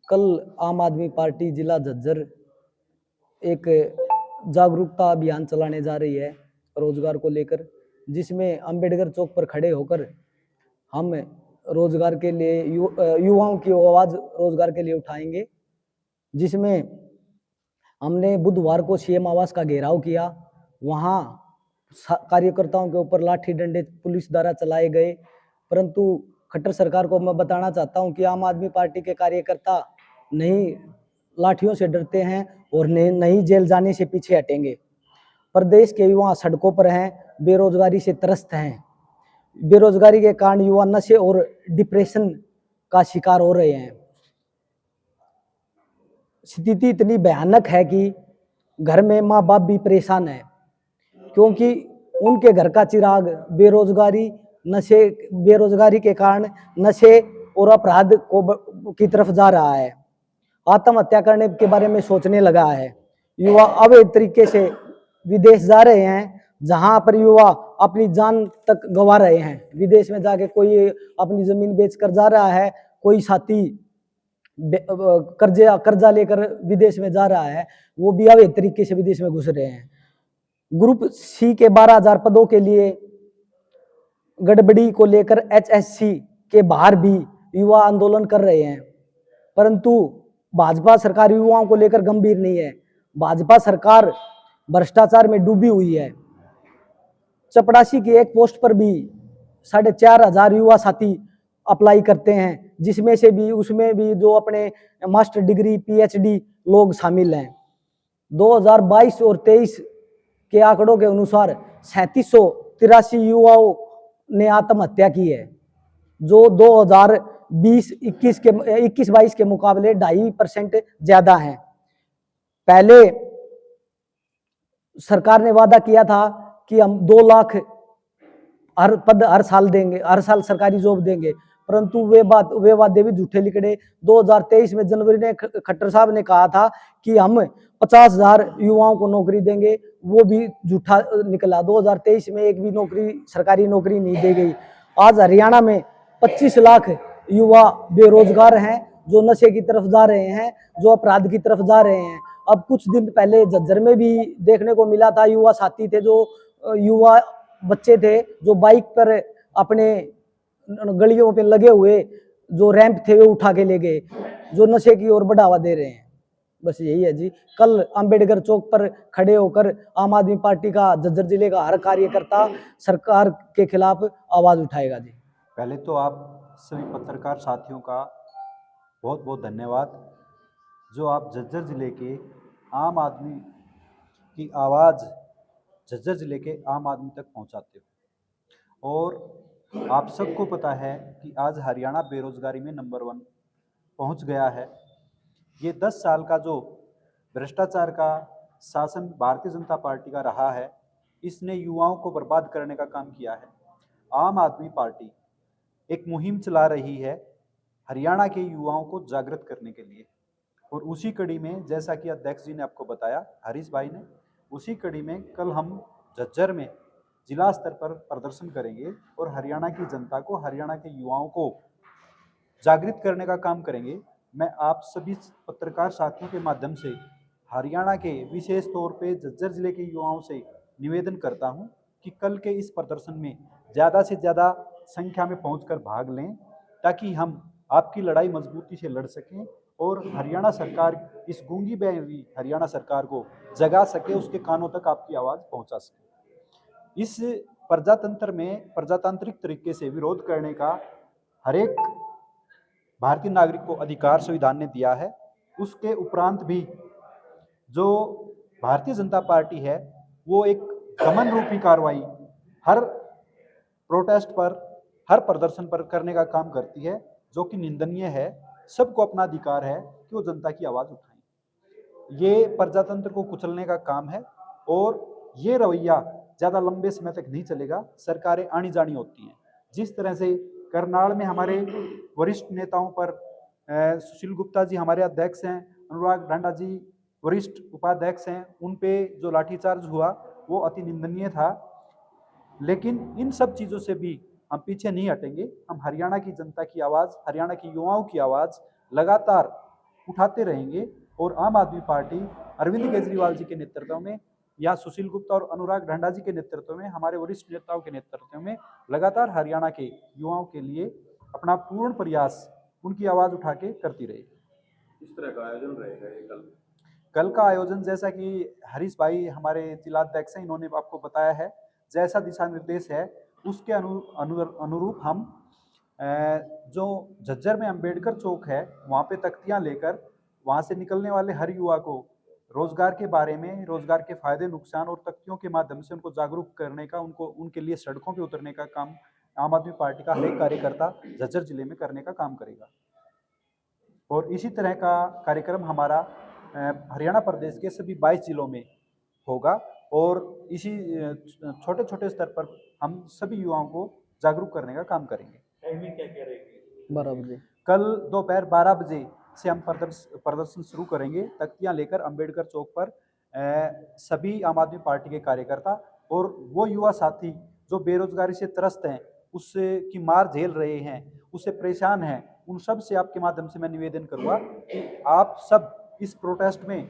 कल आम आदमी पार्टी जिला झज्जर एक जागरूकता अभियान चलाने जा रही है रोजगार को लेकर, जिसमें अंबेडकर चौक पर खड़े होकर हम रोजगार के लिए युवाओं की आवाज रोजगार के लिए उठाएंगे। जिसमें हमने बुधवार को सीएम आवास का घेराव किया। वहां कार्यकर्ताओं के ऊपर लाठी डंडे पुलिस द्वारा चलाए गए, परंतु खट्टर सरकार को मैं बताना चाहता हूं कि आम आदमी पार्टी के कार्यकर्ता नहीं लाठियों से डरते हैं और नहीं जेल जाने से पीछे हटेंगे। प्रदेश के युवा सड़कों पर हैं, बेरोजगारी से त्रस्त हैं। बेरोजगारी के कारण युवा नशे और डिप्रेशन का शिकार हो रहे हैं। स्थिति इतनी भयानक है कि घर में माँ बाप भी परेशान है, क्योंकि उनके घर का चिराग बेरोजगारी के कारण नशे और अपराध की तरफ जा रहा है। आत्महत्या करने के बारे में सोचने लगा है। युवा अवैध तरीके से विदेश जा रहे हैं, जहां पर युवा अपनी जान तक गंवा रहे हैं। विदेश में जाके कोई अपनी जमीन बेचकर जा रहा है, कोई साथी कर्जा लेकर विदेश में जा रहा है, वो भी अवैध तरीके से विदेश में घुस रहे हैं। ग्रुप सी के 12,000 पदों के लिए गड़बड़ी को लेकर एचएससी के बाहर भी युवा आंदोलन कर रहे हैं, परंतु भाजपा सरकार युवाओं को लेकर गंभीर नहीं है। भाजपा सरकार भ्रष्टाचार में डूबी हुई है। चपरासी की एक पोस्ट पर भी 4,500 युवा साथी अप्लाई करते हैं, जिसमें से भी उसमें भी जो अपने मास्टर डिग्री पीएचडी लोग शामिल हैं। 2022 और 23 के आंकड़ों के अनुसार 3783 युवाओं ने आत्महत्या की है, जो 2020-21 के मुकाबले 2.5% ज्यादा है। पहले सरकार ने वादा किया था कि हम 2 लाख हर साल देंगे, हर साल सरकारी जॉब देंगे, परंतु वे वादे भी झूठे निकले। 2023 में जनवरी में खट्टर साहब ने कहा था कि हम 50,000 युवाओं को नौकरी देंगे, वो भी झूठा निकला। 2023 में एक भी सरकारी नौकरी नहीं दी गई। आज हरियाणा में 25 लाख युवा बेरोजगार हैं, जो नशे की तरफ जा रहे हैं, जो अपराध की तरफ जा रहे हैं। अब कुछ दिन पहले झज्जर में भी देखने को मिला था, युवा साथी थे, जो युवा बच्चे थे, जो बाइक पर अपने गलियों पे लगे हुए जो रैंप थे वे उठा के ले गए, जो नशे की ओर बढ़ावा दे रहे हैं। बस यही है जी। कल अंबेडकर चौक पर खड़े होकर आम आदमी पार्टी का झज्जर जिले का हर कार्यकर्ता सरकार के खिलाफ आवाज उठाएगा जी। पहले तो आप सभी पत्रकार साथियों का बहुत बहुत धन्यवाद, जो आप झज्जर जिले के आम आदमी की आवाज़ झज्जर जिले के आम आदमी तक पहुंचाते हो। और आप सबको पता है कि आज हरियाणा बेरोजगारी में नंबर 1 पहुंच गया है। ये 10 साल का जो भ्रष्टाचार का शासन भारतीय जनता पार्टी का रहा है, इसने युवाओं को बर्बाद करने का काम किया है। आम आदमी पार्टी एक मुहिम चला रही है हरियाणा के युवाओं को जागृत करने के लिए, और उसी कड़ी में, जैसा कि अध्यक्ष जी ने आपको बताया, हरीश भाई ने, उसी कड़ी में कल हम झज्जर में जिला स्तर पर प्रदर्शन करेंगे और हरियाणा की जनता को, हरियाणा के युवाओं को जागृत करने का काम करेंगे। मैं आप सभी पत्रकार साथियों के माध्यम से हरियाणा के, विशेष तौर पे झज्जर जिले के युवाओं से निवेदन करता हूं कि कल के इस प्रदर्शन में ज़्यादा से ज़्यादा संख्या में पहुंचकर भाग लें, ताकि हम आपकी लड़ाई मजबूती से लड़ सकें और हरियाणा सरकार, इस गूंगी बहरी हरियाणा सरकार को जगा सके, उसके कानों तक आपकी आवाज़ पहुंचा सके। इस प्रजातंत्र में प्रजातांत्रिक तरीके से विरोध करने का हर एक भारतीय नागरिक को अधिकार संविधान ने दिया है। उसके उपरांत भी जो भारतीय जनता पार्टी है, वो एक दमन रूपी कार्रवाई हर प्रोटेस्ट पर, हर प्रदर्शन पर करने का काम करती है, जो कि निंदनीय है। सबको अपना अधिकार है कि वो जनता की आवाज़ उठाएं। ये प्रजातंत्र को कुचलने का काम है, और ये रवैया ज़्यादा लंबे समय तक नहीं चलेगा। सरकारें आनी जानी होती हैं। जिस तरह से करनाल में हमारे वरिष्ठ नेताओं पर, सुशील गुप्ता जी हमारे अध्यक्ष हैं, अनुराग ढांडा जी वरिष्ठ उपाध्यक्ष हैं, उन पे जो लाठीचार्ज हुआ वो अति निंदनीय था। लेकिन इन सब चीज़ों से भी हम पीछे नहीं हटेंगे। हम हरियाणा की जनता की आवाज़, हरियाणा के युवाओं की आवाज़ लगातार उठाते रहेंगे। और आम आदमी पार्टी अरविंद केजरीवाल जी के नेतृत्व में या सुशील गुप्ता और अनुराग ढांडा जी के नेतृत्व में, हमारे वरिष्ठ नेताओं के नेतृत्व में लगातार हरियाणा के युवाओं के लिए अपना पूर्ण प्रयास, उनकी आवाज़ उठा के करती रहेगी। किस तरह का आयोजन रहेगा ये कल का आयोजन, जैसा कि हरीश भाई हमारे जिलाध्यक्ष हैं, इन्होंने आपको बताया है, जैसा दिशा निर्देश है उसके अनुरूप हम जो झज्जर में अंबेडकर चौक है वहाँ पे तख्तियाँ लेकर वहाँ से निकलने वाले हर युवा को रोजगार के बारे में, रोजगार के फायदे नुकसान और तख्तियों के माध्यम से उनको जागरूक करने का, उनको उनके लिए सड़कों पे उतरने का काम आम आदमी पार्टी का हर एक कार्यकर्ता झज्जर जिले में करने का काम करेगा। और इसी तरह का कार्यक्रम हमारा हरियाणा प्रदेश के सभी 22 जिलों में होगा और इसी छोटे छोटे स्तर पर हम सभी युवाओं को जागरूक करने का काम करेंगे। टाइमिंग क्या रहेगी? 12 बजे कल दोपहर 12 बजे से हम प्रदर्शन शुरू करेंगे तख्तियां लेकर अंबेडकर चौक पर। सभी आम आदमी पार्टी के कार्यकर्ता और वो युवा साथी जो बेरोजगारी से त्रस्त हैं, उससे की मार झेल रहे हैं, उससे परेशान हैं, उन सब से आपके माध्यम से मैं निवेदन करूंगा कि आप सब इस प्रोटेस्ट में,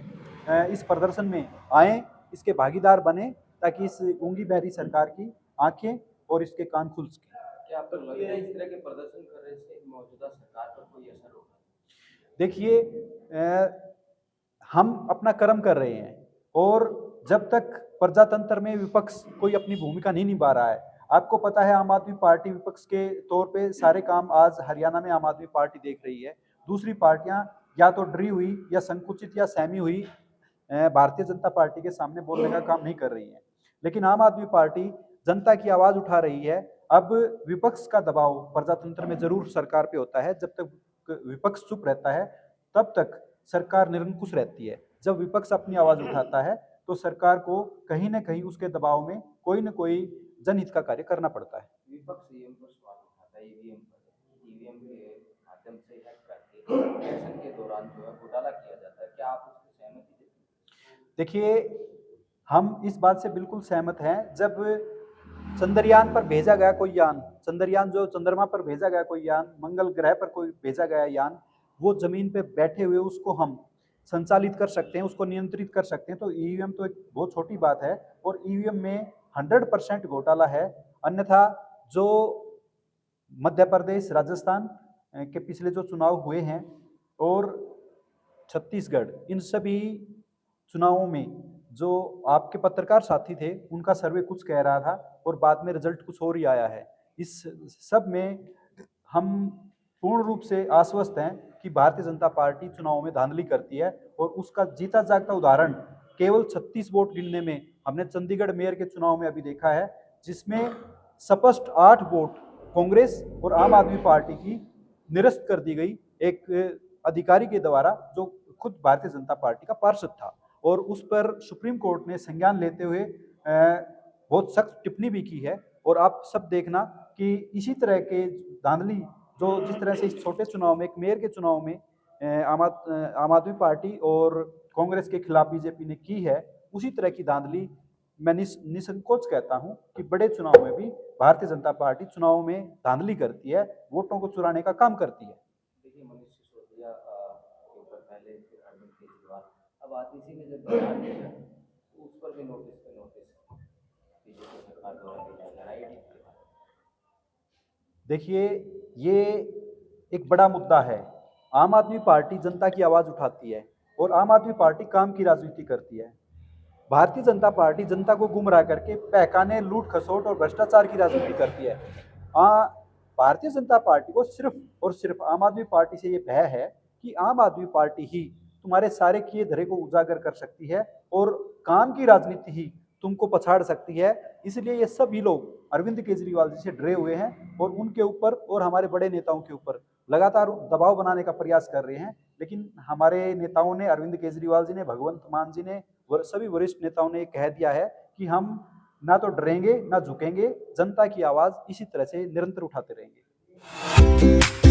इस प्रदर्शन में आएँ, इसके भागीदार बने, ताकि इस गूंगी बहरी सरकार की आंखें और इसके कान खुल सकें। क्या आपको लगता है इस तरह के प्रदर्शन करने से मौजूदा सरकार पर कोई असर होगा? देखिए, हम अपना कर्म कर रहे हैं और जब तक प्रजातंत्र में विपक्ष कोई अपनी भूमिका नहीं निभा रहा है, आपको पता है आम आदमी पार्टी विपक्ष के तौर पे सारे काम आज हरियाणा में आम आदमी पार्टी देख रही है। दूसरी पार्टियां या तो डरी हुई या संकुचित या सहमी हुई भारतीय जनता पार्टी के सामने बोलने का काम नहीं कर रही है, लेकिन आम आदमी पार्टी जनता की आवाज उठा रही है। अब विपक्ष का दबाव प्रजातंत्र में जरूर सरकार पे होता है, जब तक विपक्ष चुप रहता है तब तक सरकार निरंकुश रहती है। जब विपक्ष अपनी आवाज उठाता है तो सरकार को कहीं ना कहीं उसके दबाव में कोई न कोई जनहित का कार्य करना पड़ता है। विपक्ष ईवीएम पर सवाल उठाता है, ईवीएम के माध्यम से हैक करके इलेक्शन के दौरान जो है घोटाला किया जाता है, क्या आप उससे सहमति देते हैं? देखिए, हम इस बात से बिल्कुल सहमत हैं। जब चंद्रयान पर भेजा गया कोई यान, चंद्रयान जो चंद्रमा पर भेजा गया कोई यान, मंगल ग्रह पर कोई भेजा गया यान, वो जमीन पे बैठे हुए उसको हम संचालित कर सकते हैं, उसको नियंत्रित कर सकते हैं, तो ईवीएम तो एक बहुत छोटी बात है। और ईवीएम में 100% घोटाला है। अन्यथा जो मध्य प्रदेश, राजस्थान के पिछले जो चुनाव हुए हैं और छत्तीसगढ़, इन सभी चुनावों में जो आपके पत्रकार साथी थे उनका सर्वे कुछ कह रहा था और बाद में रिजल्ट कुछ और ही आया है। इस सब में हम पूर्ण रूप से आश्वस्त हैं कि भारतीय जनता पार्टी चुनावों में धांधली करती है और उसका जीता जागता उदाहरण केवल 36 वोट गिनने में हमने चंडीगढ़ मेयर के चुनाव में अभी देखा है, जिसमें स्पष्ट 8 वोट कांग्रेस और आम आदमी पार्टी की निरस्त कर दी गई एक अधिकारी के द्वारा जो खुद भारतीय जनता पार्टी का पार्षद था। और उस पर सुप्रीम कोर्ट ने संज्ञान लेते हुए बहुत सख्त टिप्पणी भी की है। और आप सब देखना कि इसी तरह के धांधली जो जिस तरह से इस छोटे चुनाव में, एक मेयर के चुनाव में आम आदमी पार्टी और कांग्रेस के खिलाफ बीजेपी ने की है, उसी तरह की धांधली मैं निसंकोच कहता हूं कि बड़े चुनाव में भी भारतीय जनता पार्टी चुनाव में धांधली करती है, वोटों को चुराने का काम करती है। देखिए, मनीष सिसोदिया के ऊपर पहले फिर अरविंद केजरीवाल, अब आतिशी ने जब बयान दिया तो उस पर भी नोटिस बीजेपी सरकार द्वारा दिया जा रहा है। देखिए, ये एक बड़ा मुद्दा है। आम आदमी पार्टी जनता की आवाज उठाती है और आम आदमी पार्टी काम की राजनीति करती है। भारतीय जनता पार्टी जनता को गुमराह करके बहकाने, लूट खसोट और भ्रष्टाचार की राजनीति करती है। भारतीय जनता पार्टी को सिर्फ और सिर्फ आम आदमी पार्टी से ये भय है कि आम आदमी पार्टी ही तुम्हारे सारे किए धरे को उजागर कर सकती है और काम की राजनीति ही तुमको पछाड़ सकती है। इसलिए ये सभी लोग अरविंद केजरीवाल जी से डरे हुए हैं और उनके ऊपर और हमारे बड़े नेताओं के ऊपर लगातार दबाव बनाने का प्रयास कर रहे हैं। लेकिन हमारे नेताओं ने, अरविंद केजरीवाल जी ने, भगवंत मान जी ने, सभी वरिष्ठ नेताओं ने कह दिया है कि हम ना तो डरेंगे ना झुकेंगे, जनता की आवाज इसी तरह से निरंतर उठाते रहेंगे।